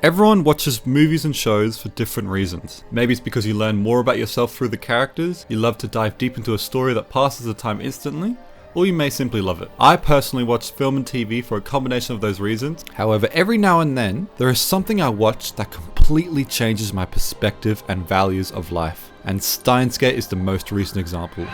Everyone watches movies and shows for different reasons. Maybe it's because you learn more about yourself through the characters, you love to dive deep into a story that passes the time instantly, or you may simply love it. I personally watch film and TV for a combination of those reasons. However, every now and then, there is something I watch that completely changes my perspective and values of life. And Steins is the most recent example.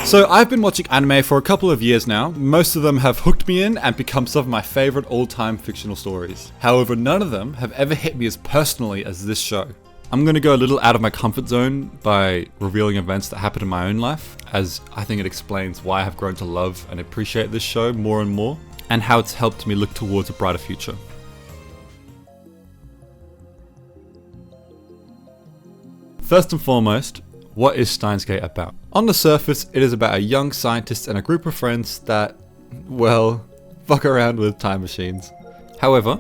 So I've been watching anime for a couple of years now. Most of them have hooked me in and become some of my favorite all-time fictional stories. However, none of them have ever hit me as personally as this show. I'm going to go a little out of my comfort zone by revealing events that happened in my own life, as I think it explains why I have grown to love and appreciate this show more and more, and how it's helped me look towards a brighter future. First and foremost, what is Steins Gate about? On the surface, it is about a young scientist and a group of friends that, well, fuck around with time machines. However,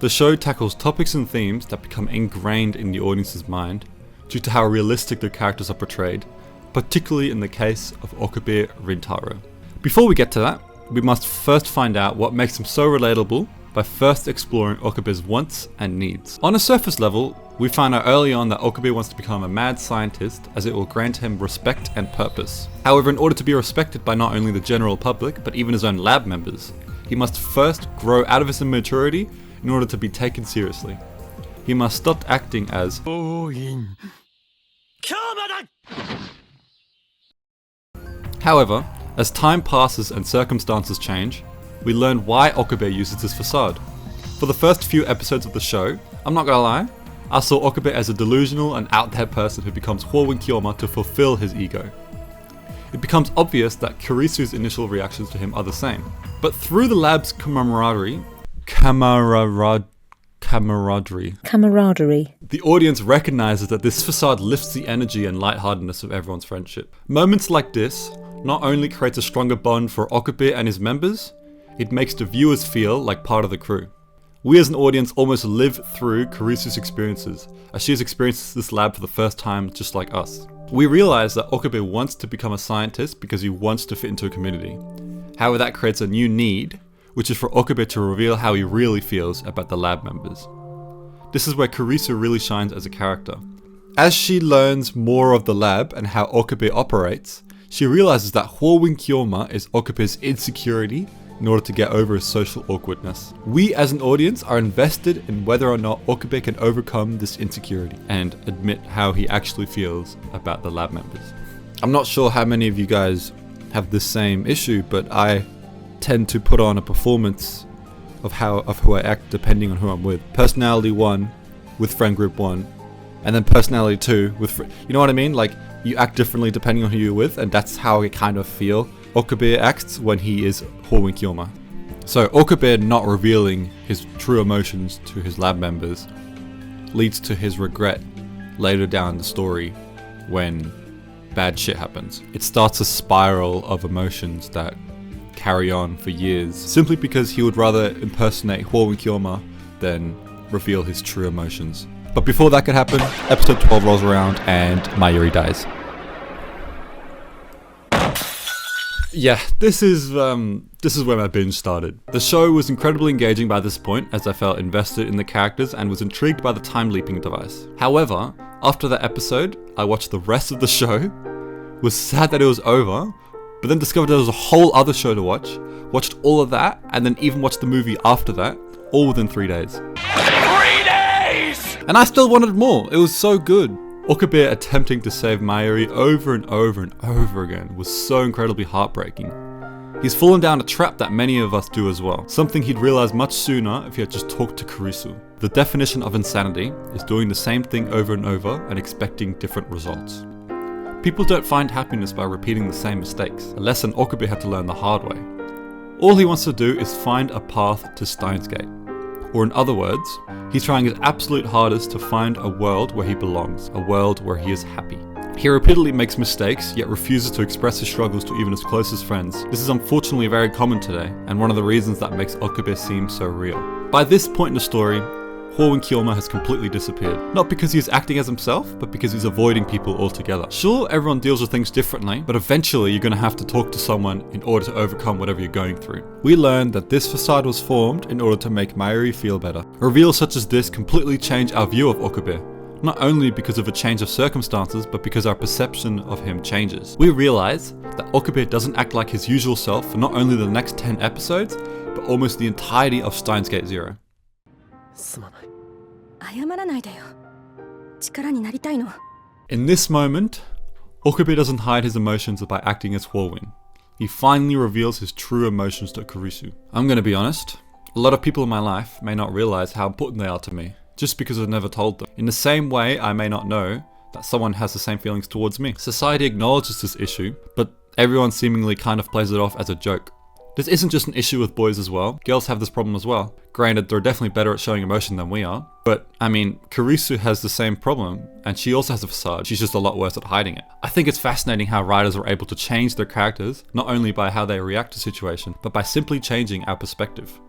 the show tackles topics and themes that become ingrained in the audience's mind due to how realistic the characters are portrayed, particularly in the case of Okabe Rintaro. Before we get to that, we must first find out what makes him so relatable by first exploring Okabe's wants and needs. On a surface level, we find out early on that Okabe wants to become a mad scientist as it will grant him respect and purpose. However, in order to be respected by not only the general public, but even his own lab members, he must first grow out of his immaturity in order to be taken seriously. He must stop acting as However, as time passes and circumstances change, we learn why Okabe uses this facade. For the first few episodes of the show, I'm not gonna lie, I saw Okabe as a delusional and out there person who becomes Hworin Kyoma to fulfill his ego. It becomes obvious that Kurisu's initial reactions to him are the same. But through the lab's camaraderie, the audience recognizes that this facade lifts the energy and lightheartedness of everyone's friendship. Moments like this not only creates a stronger bond for Okabe and his members, it makes the viewers feel like part of the crew. We as an audience almost live through Kurisu's experiences, as she has experienced this lab for the first time just like us. We realize that Okabe wants to become a scientist because he wants to fit into a community. However, that creates a new need, which is for Okabe to reveal how he really feels about the lab members. This is where Kurisu really shines as a character. As she learns more of the lab and how Okabe operates, she realizes that Hworin Kyoma is Okabe's insecurity in order to get over his social awkwardness. We as an audience are invested in whether or not Okabe can overcome this insecurity and admit how he actually feels about the lab members. I'm not sure how many of you guys have this same issue, but I tend to put on a performance of who I act depending on who I'm with. Personality 1 with friend group 1, and then personality 2 with you know what I mean? Like, you act differently depending on who you're with, and that's how I kind of feel Okabe acts when he is Hworin Kyoma. So Okabe not revealing his true emotions to his lab members leads to his regret later down the story when bad shit happens. It starts a spiral of emotions that carry on for years, simply because he would rather impersonate Hworin Kyoma than reveal his true emotions. But before that could happen, episode 12 rolls around and Mayuri dies. Yeah, this is where my binge started. The show was incredibly engaging by this point, as I felt invested in the characters and was intrigued by the time leaping device. However, after that episode, I watched the rest of the show, was sad that it was over, but then discovered there was a whole other show to watch, watched all of that, and then even watched the movie after that, all within 3 days. 3 days! And I still wanted more, it was so good. Okabe attempting to save Mayuri over and over and over again was so incredibly heartbreaking. He's fallen down a trap that many of us do as well, something he'd realized much sooner if he had just talked to Kurisu. The definition of insanity is doing the same thing over and over and expecting different results. People don't find happiness by repeating the same mistakes, a lesson Okabe had to learn the hard way. All he wants to do is find a path to Steins Gate. Or in other words, he's trying his absolute hardest to find a world where he belongs, a world where he is happy. He repeatedly makes mistakes, yet refuses to express his struggles to even his closest friends. This is unfortunately very common today, and one of the reasons that makes Okabe seem so real. By this point in the story, Hwo Kiyoma has completely disappeared. Not because he's acting as himself, but because he's avoiding people altogether. Sure, everyone deals with things differently, but eventually you're going to have to talk to someone in order to overcome whatever you're going through. We learned that this facade was formed in order to make Mayuri feel better. Reveals such as this completely change our view of Okabe. Not only because of a change of circumstances, but because our perception of him changes. We realize that Okabe doesn't act like his usual self for not only the next 10 episodes, but almost the entirety of Steins Gate Zero. In this moment, Okabe doesn't hide his emotions by acting as Hwowin. He finally reveals his true emotions to Kurisu. I'm gonna be honest, a lot of people in my life may not realize how important they are to me, just because I've never told them. In the same way, I may not know that someone has the same feelings towards me. Society acknowledges this issue, but everyone seemingly kind of plays it off as a joke. This isn't just an issue with boys as well. Girls have this problem as well. Granted, they're definitely better at showing emotion than we are. But, I mean, Kurisu has the same problem, and she also has a facade. She's just a lot worse at hiding it. I think it's fascinating how writers are able to change their characters, not only by how they react to situation, but by simply changing our perspective.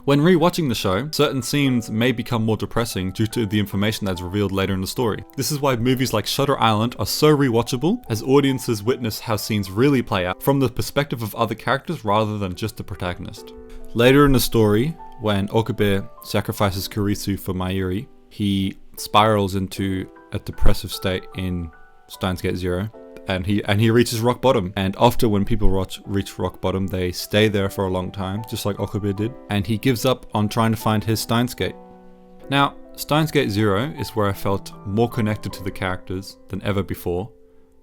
When re-watching the show, certain scenes may become more depressing due to the information that's revealed later in the story. This is why movies like Shutter Island are so re-watchable, as audiences witness how scenes really play out from the perspective of other characters rather than just the protagonist. Later in the story, when Okabe sacrifices Kurisu for Mayuri, he spirals into a depressive state in Steins Gate Zero. And he reaches rock bottom. And often when people reach rock bottom, they stay there for a long time, just like Okabe did. And he gives up on trying to find his Steins Gate. Now, Steins Gate Zero is where I felt more connected to the characters than ever before,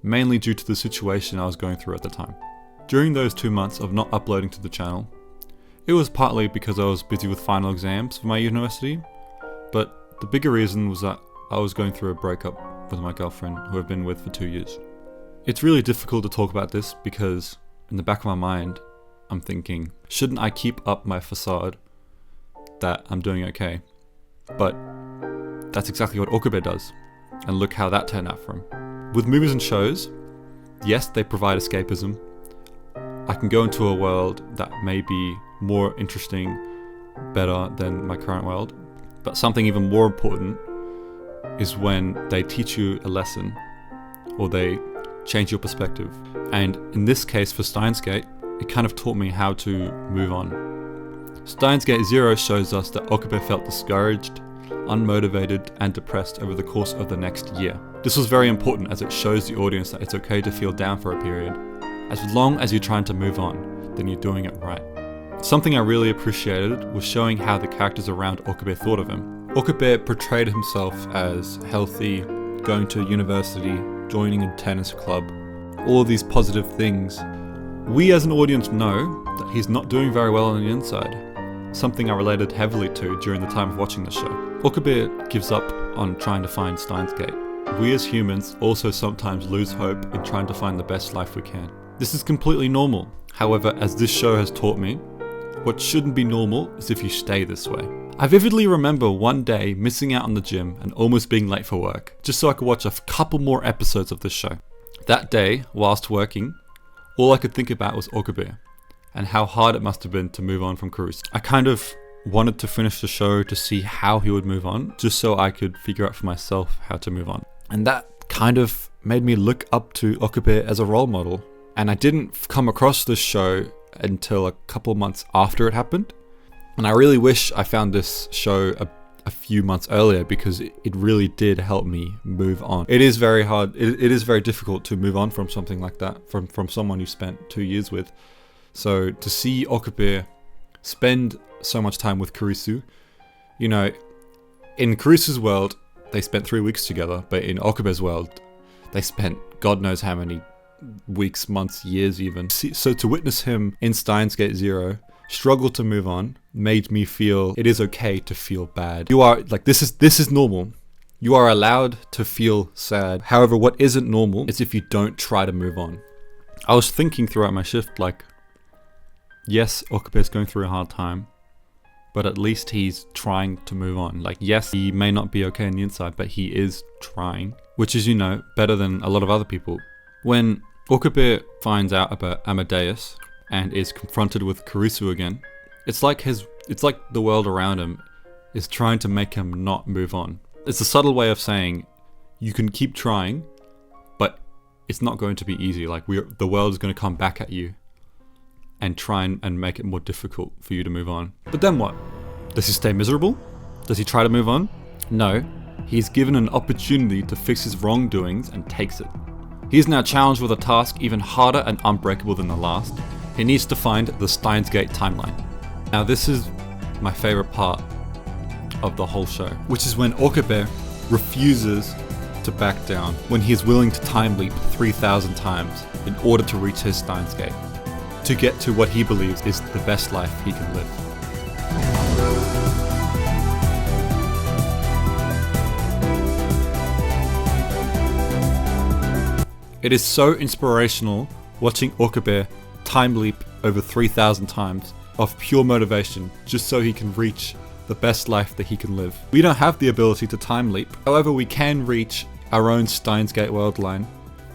mainly due to the situation I was going through at the time. During those 2 months of not uploading to the channel, it was partly because I was busy with final exams for my university, but the bigger reason was that I was going through a breakup with my girlfriend, who I've been with for 2 years. It's really difficult to talk about this because in the back of my mind, I'm thinking, shouldn't I keep up my facade that I'm doing okay? But that's exactly what Okabe does. And look how that turned out for him. With movies and shows, yes, they provide escapism. I can go into a world that may be more interesting, better than my current world. But something even more important is when they teach you a lesson or they change your perspective. And in this case for Steins Gate, it kind of taught me how to move on. Steins Gate Zero shows us that Okabe felt discouraged, unmotivated, and depressed over the course of the next year. This was very important as it shows the audience that it's okay to feel down for a period. As long as you're trying to move on, then you're doing it right. Something I really appreciated was showing how the characters around Okabe thought of him. Okabe portrayed himself as healthy, going to university, joining a tennis club, all of these positive things. We as an audience know that he's not doing very well on the inside, something I related heavily to during the time of watching the show. Okabe gives up on trying to find Steins Gate. We as humans also sometimes lose hope in trying to find the best life we can. This is completely normal. However, as this show has taught me, what shouldn't be normal is if you stay this way. I vividly remember one day missing out on the gym and almost being late for work, just so I could watch a couple more episodes of this show. That day, whilst working, all I could think about was Okabe, and how hard it must have been to move on from Kurisu. I kind of wanted to finish the show to see how he would move on, just so I could figure out for myself how to move on. And that kind of made me look up to Okabe as a role model. And I didn't come across this show until a couple months after it happened. And I really wish I found this show a few months earlier, because it really did help me move on. It is very hard, it is very difficult to move on from something like that, from someone you spent 2 years with. So to see Okabe spend so much time with Kurisu, you know, in Kurisu's world, they spent 3 weeks together, but in Okabe's world, they spent God knows how many weeks, months, years even. So to witness him in Steins Gate Zero struggle to move on made me feel it is okay to feel bad. You are like, this is normal. You are allowed to feel sad. However, what isn't normal is if you don't try to move on. I was thinking throughout my shift, like, yes, Okabe is going through a hard time, but at least he's trying to move on. Like, yes, he may not be okay on the inside, but he is trying, which is, you know, better than a lot of other people. When Okabe finds out about Amadeus and is confronted with Kurisu again, it's like the world around him is trying to make him not move on. It's a subtle way of saying you can keep trying, but it's not going to be easy. Like the world is going to come back at you and try and make it more difficult for you to move on. But then what? Does he stay miserable? Does he try to move on? No, he's given an opportunity to fix his wrongdoings and takes it. He is now challenged with a task even harder and unbreakable than the last. He needs to find the Steins Gate timeline. Now this is my favorite part of the whole show, which is when Okabe refuses to back down, when he is willing to time leap 3,000 times in order to reach his Steins Gate, to get to what he believes is the best life he can live. It is so inspirational watching Okabe time leap over 3,000 times of pure motivation just so he can reach the best life that he can live. We don't have the ability to time leap. However, we can reach our own Steins Gate world line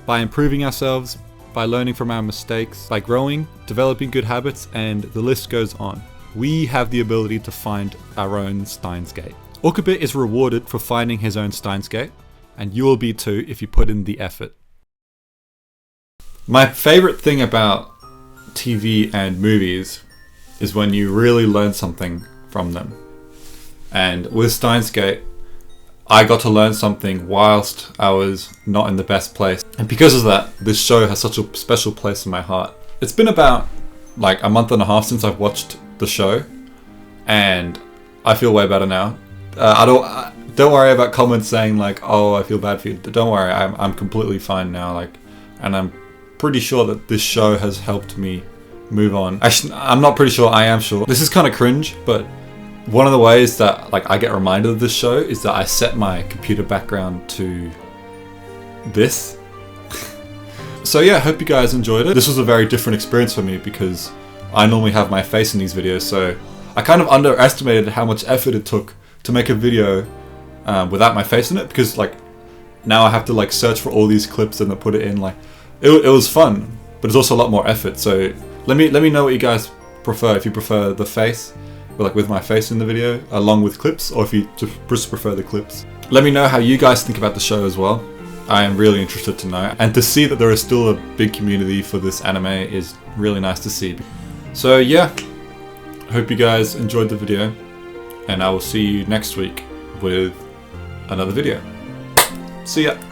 by improving ourselves, by learning from our mistakes, by growing, developing good habits, and the list goes on. We have the ability to find our own Steins Gate. Okabe is rewarded for finding his own Steins Gate, and you will be too if you put in the effort. My favorite thing about TV and movies is when you really learn something from them. And with Steins Gate, I got to learn something whilst I was not in the best place. And because of that, this show has such a special place in my heart. It's been about like a month and a half since I've watched the show, and I feel way better now. Don't worry about comments saying like, "Oh, I feel bad for you." Don't worry, I'm completely fine now. Like, and I'm pretty sure that this show has helped me move on. Actually, I'm not pretty sure. I am sure. This is kind of cringe, but one of the ways that like I get reminded of this show is that I set my computer background to this. So yeah, I hope you guys enjoyed it. This was a very different experience for me because I normally have my face in these videos, so I kind of underestimated how much effort it took to make a video without my face in it, because like now I have to like search for all these clips and then put it in. Like it was fun, but it's also a lot more effort. So let me know what you guys prefer. If you prefer the face, like with my face in the video along with clips, or if you just prefer the clips. Let me know how you guys think about the show as well. I am really interested to know, and to see that there is still a big community for this anime is really nice to see. So yeah, hope you guys enjoyed the video, and I will see you next week with another video. See ya!